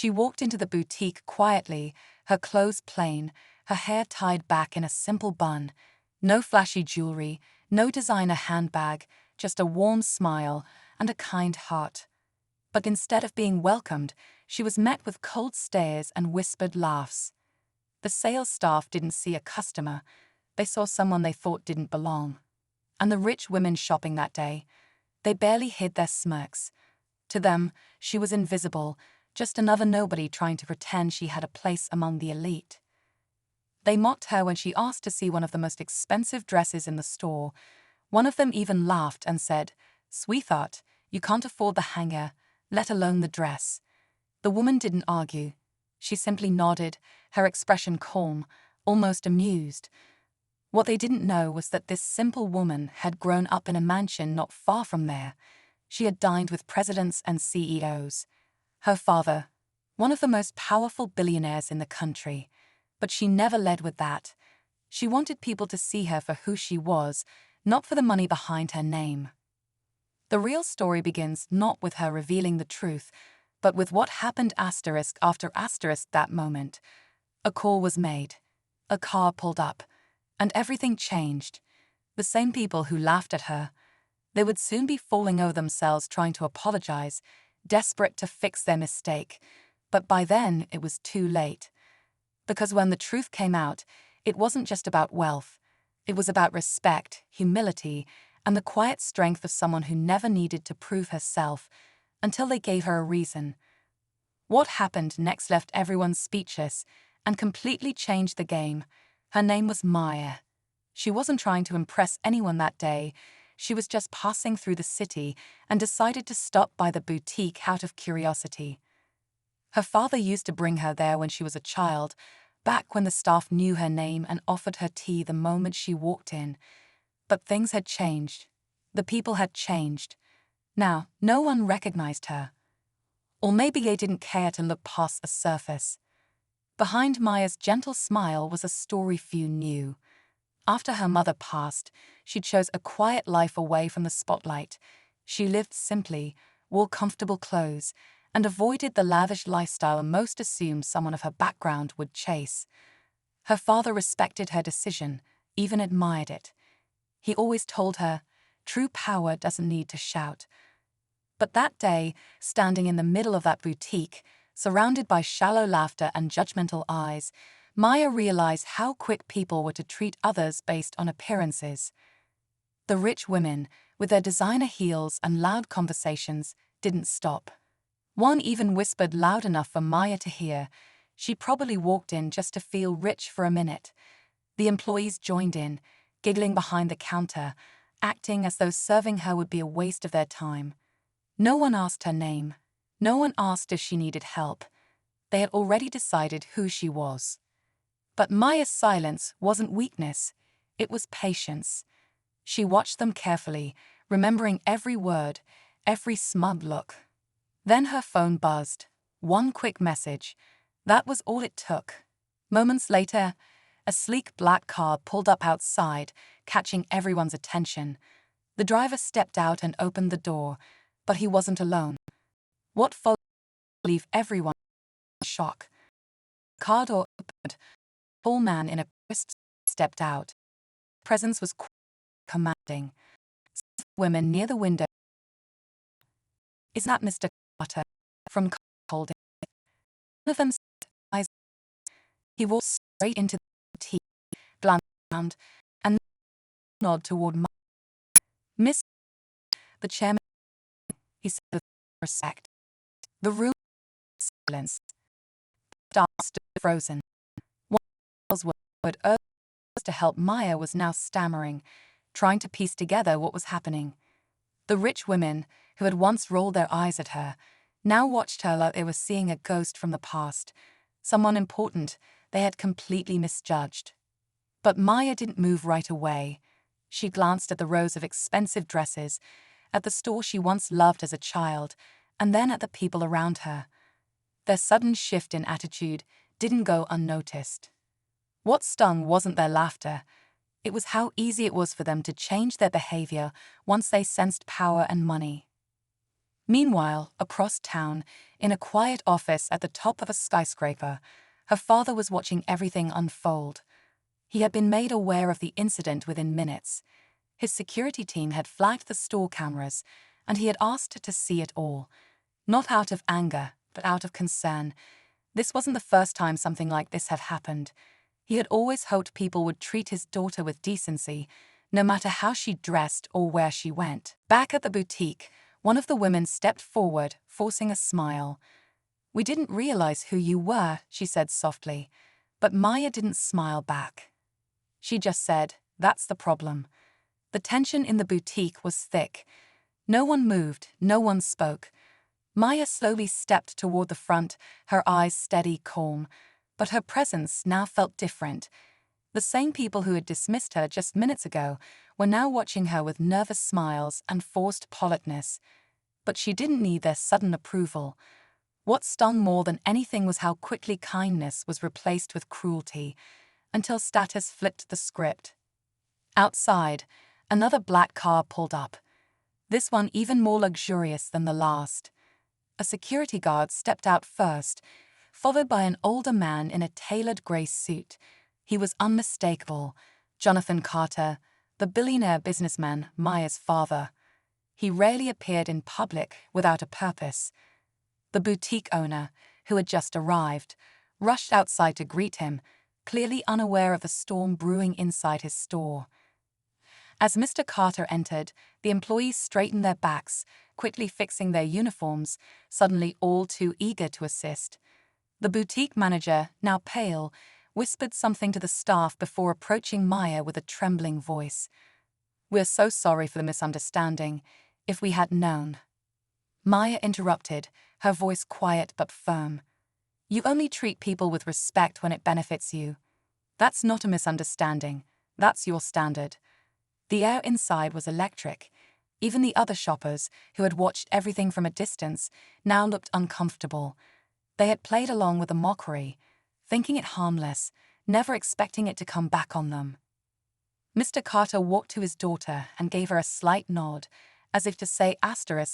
She walked into the boutique quietly, her clothes plain, her hair tied back in a simple bun. No flashy jewelry, no designer handbag, just a warm smile and a kind heart. But instead of being welcomed, she was met with cold stares and whispered laughs. The sales staff didn't see a customer, they saw someone they thought didn't belong. And the rich women shopping that day, they barely hid their smirks. To them, she was invisible, just another nobody trying to pretend she had a place among the elite. They mocked her when she asked to see one of the most expensive dresses in the store. One of them even laughed and said, "Sweetheart, you can't afford the hanger, let alone the dress." The woman didn't argue. She simply nodded, her expression calm, almost amused. What they didn't know was that this simple woman had grown up in a mansion not far from there. She had dined with presidents and CEOs. Her father, one of the most powerful billionaires in the country. But she never led with that. She wanted people to see her for who she was, not for the money behind her name. The real story begins not with her revealing the truth, but with what happened after that moment. A call was made. A car pulled up. And everything changed. The same people who laughed at her, they would soon be falling over themselves trying to apologize, desperate to fix their mistake. But by then, it was too late. Because when the truth came out, it wasn't just about wealth. It was about respect, humility, and the quiet strength of someone who never needed to prove herself until they gave her a reason. What happened next left everyone speechless and completely changed the game. Her name was Maya. She wasn't trying to impress anyone that day. She was just passing through the city and decided to stop by the boutique out of curiosity. Her father used to bring her there when she was a child, back when the staff knew her name and offered her tea the moment she walked in. But things had changed. The people had changed. Now, no one recognized her. Or maybe they didn't care to look past the surface. Behind Maya's gentle smile was a story few knew. After her mother passed, she chose a quiet life away from the spotlight. She lived simply, wore comfortable clothes, and avoided the lavish lifestyle most assumed someone of her background would chase. Her father respected her decision, even admired it. He always told her, "True power doesn't need to shout." But that day, standing in the middle of that boutique, surrounded by shallow laughter and judgmental eyes, Maya realized how quick people were to treat others based on appearances. The rich women, with their designer heels and loud conversations, didn't stop. One even whispered loud enough for Maya to hear. She probably walked in just to feel rich for a minute. The employees joined in, giggling behind the counter, acting as though serving her would be a waste of their time. No one asked her name. No one asked if she needed help. They had already decided who she was. But Maya's silence wasn't weakness. It was patience. She watched them carefully, remembering every word, every smug look. Then her phone buzzed. One quick message. That was all it took. Moments later, a sleek black car pulled up outside, catching everyone's attention. The driver stepped out and opened the door, but he wasn't alone. What followed leave everyone in shock. The car door opened. A tall man in a crisp stepped out. His presence was commanding. Women near the window. "Is that Mr. Carter?" from holding. One of them said, "Eyes." He walked straight into the tea, glanced around, and nodded toward Maya. "Miss," the chairman, he said with respect. The room was silence. The staff stood frozen. One of the girls who had urged to help Maya was now stammering, trying to piece together what was happening. The rich women, who had once rolled their eyes at her, now watched her like they were seeing a ghost from the past, someone important they had completely misjudged. But Maya didn't move right away. She glanced at the rows of expensive dresses, at the store she once loved as a child, and then at the people around her. Their sudden shift in attitude didn't go unnoticed. What stung wasn't their laughter. It was how easy it was for them to change their behavior once they sensed power and money. Meanwhile, across town, in a quiet office at the top of a skyscraper, her father was watching everything unfold. He had been made aware of the incident within minutes. His security team had flagged the store cameras, and he had asked to see it all. Not out of anger, but out of concern. This wasn't the first time something like this had happened. He had always hoped people would treat his daughter with decency, no matter how she dressed or where she went. Back at the boutique, one of the women stepped forward, forcing a smile. "We didn't realize who you were," she said softly. But Maya didn't smile back. She just said, "That's the problem." The tension in the boutique was thick. No one moved, no one spoke. Maya slowly stepped toward the front, her eyes steady, calm. But her presence now felt different. The same people who had dismissed her just minutes ago were now watching her with nervous smiles and forced politeness. But she didn't need their sudden approval. What stung more than anything was how quickly kindness was replaced with cruelty, until status flipped the script. Outside, another black car pulled up. This one even more luxurious than the last. A security guard stepped out first, followed by an older man in a tailored grey suit. He was unmistakable. Jonathan Carter, the billionaire businessman, Maya's father. He rarely appeared in public without a purpose. The boutique owner, who had just arrived, rushed outside to greet him, clearly unaware of the storm brewing inside his store. As Mr. Carter entered, the employees straightened their backs, quickly fixing their uniforms, suddenly all too eager to assist. The boutique manager, now pale, whispered something to the staff before approaching Maya with a trembling voice. "We're so sorry for the misunderstanding. If we had known." Maya interrupted, her voice quiet but firm. "You only treat people with respect when it benefits you. That's not a misunderstanding. That's your standard." The air inside was electric. Even the other shoppers, who had watched everything from a distance, now looked uncomfortable. They had played along with the mockery, thinking it harmless, never expecting it to come back on them. Mr. Carter walked to his daughter and gave her a slight nod, as if to say,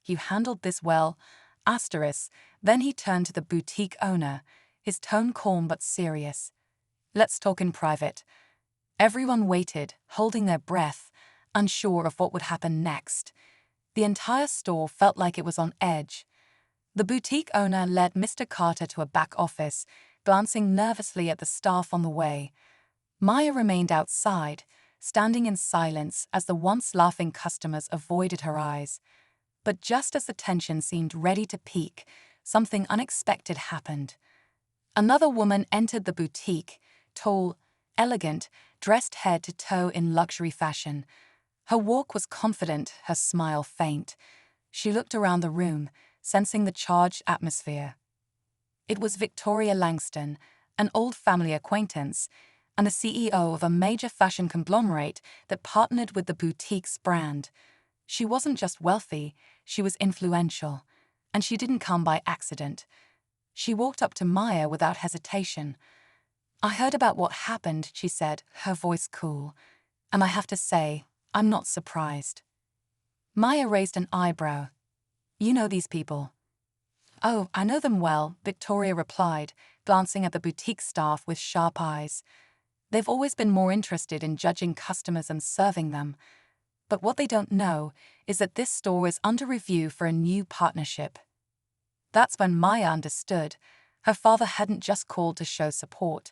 "You handled this well." Then he turned to the boutique owner, his tone calm but serious. "Let's talk in private." Everyone waited, holding their breath, unsure of what would happen next. The entire store felt like it was on edge. The boutique owner led Mr. Carter to a back office, glancing nervously at the staff on the way. Maya remained outside, standing in silence as the once laughing customers avoided her eyes. But just as the tension seemed ready to peak, something unexpected happened. Another woman entered the boutique, tall, elegant, dressed head to toe in luxury fashion. Her walk was confident, her smile faint. She looked around the room, sensing the charged atmosphere. It was Victoria Langston, an old family acquaintance, and the CEO of a major fashion conglomerate that partnered with the boutique's brand. She wasn't just wealthy, she was influential, and she didn't come by accident. She walked up to Maya without hesitation. "I heard about what happened," she said, her voice cool. "And I have to say, I'm not surprised." Maya raised an eyebrow. "You know these people?" "Oh, I know them well," Victoria replied, glancing at the boutique staff with sharp eyes. "They've always been more interested in judging customers and serving them. But what they don't know is that this store is under review for a new partnership." That's when Maya understood. Her father hadn't just called to show support.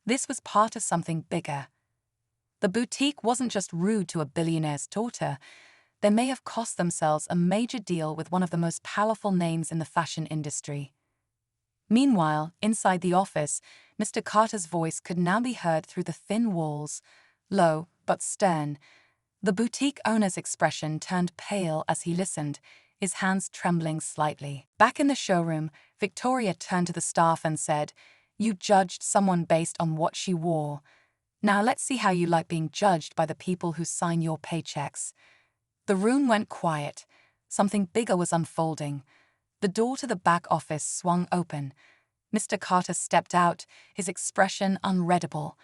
This was part of something bigger. The boutique wasn't just rude to a billionaire's daughter. They may have cost themselves a major deal with one of the most powerful names in the fashion industry. Meanwhile, inside the office, Mr. Carter's voice could now be heard through the thin walls, low but stern. The boutique owner's expression turned pale as he listened, his hands trembling slightly. Back in the showroom, Victoria turned to the staff and said, "You judged someone based on what she wore. Now let's see how you like being judged by the people who sign your paychecks." The room went quiet. Something bigger was unfolding. The door to the back office swung open. Mr. Carter stepped out, his expression unreadable.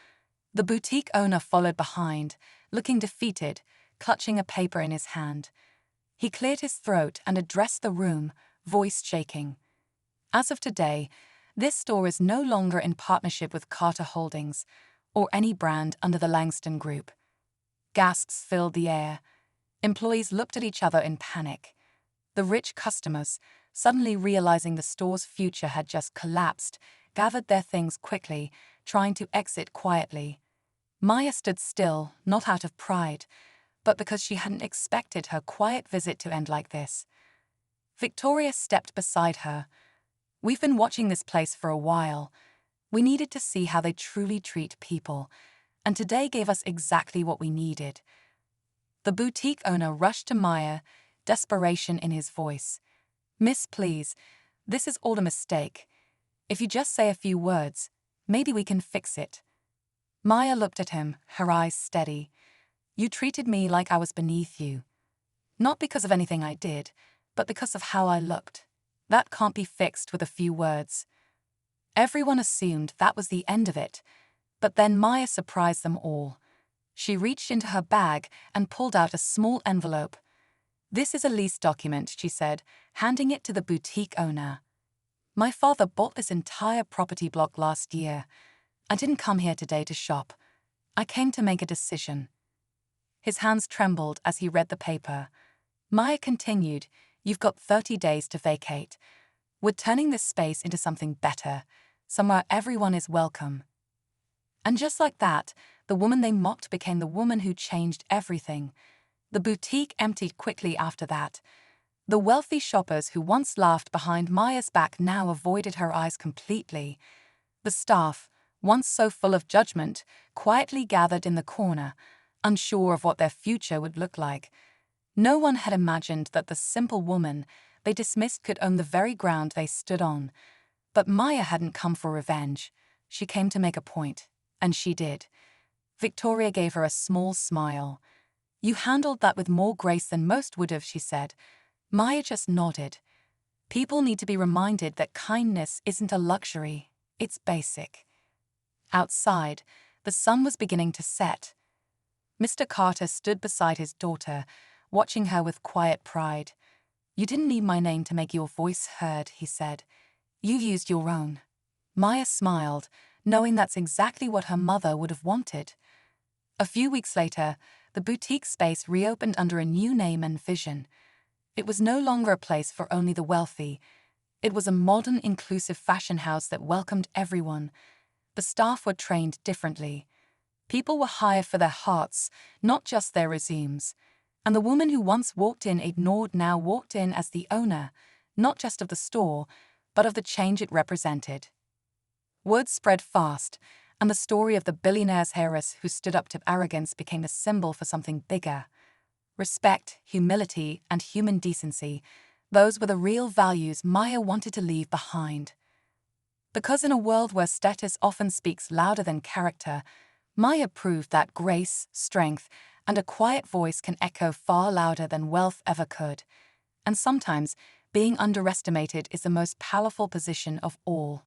The boutique owner followed behind, looking defeated, clutching a paper in his hand. He cleared his throat and addressed the room, voice shaking. As of today, this store is no longer in partnership with Carter Holdings or any brand under the Langston Group. Gasps filled the air. Employees looked at each other in panic. The rich customers, suddenly realizing the store's future had just collapsed, gathered their things quickly, trying to exit quietly. Maya stood still, not out of pride, but because she hadn't expected her quiet visit to end like this. Victoria stepped beside her. "We've been watching this place for a while. We needed to see how they truly treat people, and today gave us exactly what we needed." The boutique owner rushed to Maya, desperation in his voice. "Miss, please, this is all a mistake. If you just say a few words, maybe we can fix it." Maya looked at him, her eyes steady. "You treated me like I was beneath you. Not because of anything I did, but because of how I looked. That can't be fixed with a few words." Everyone assumed that was the end of it, but then Maya surprised them all. She reached into her bag and pulled out a small envelope. "This is a lease document," she said, handing it to the boutique owner. "My father bought this entire property block last year. I didn't come here today to shop. I came to make a decision." His hands trembled as he read the paper. Maya continued, "You've got 30 days to vacate. We're turning this space into something better, somewhere everyone is welcome." And just like that, the woman they mocked became the woman who changed everything. The boutique emptied quickly after that. The wealthy shoppers who once laughed behind Maya's back now avoided her eyes completely. The staff, once so full of judgment, quietly gathered in the corner, unsure of what their future would look like. No one had imagined that the simple woman they dismissed could own the very ground they stood on. But Maya hadn't come for revenge. She came to make a point, and she did. Victoria gave her a small smile. "You handled that with more grace than most would have," she said. Maya just nodded. "People need to be reminded that kindness isn't a luxury, it's basic." Outside, the sun was beginning to set. Mr. Carter stood beside his daughter, watching her with quiet pride. "You didn't need my name to make your voice heard," he said. "You used your own." Maya smiled, knowing that's exactly what her mother would have wanted. A few weeks later, the boutique space reopened under a new name and vision. It was no longer a place for only the wealthy. It was a modern, inclusive fashion house that welcomed everyone. The staff were trained differently. People were hired for their hearts, not just their resumes. And the woman who once walked in ignored now walked in as the owner, not just of the store, but of the change it represented. Word spread fast, and the story of the billionaire's heiress who stood up to arrogance became a symbol for something bigger. Respect, humility, and human decency, those were the real values Maya wanted to leave behind. Because in a world where status often speaks louder than character, Maya proved that grace, strength, and a quiet voice can echo far louder than wealth ever could. And sometimes, being underestimated is the most powerful position of all.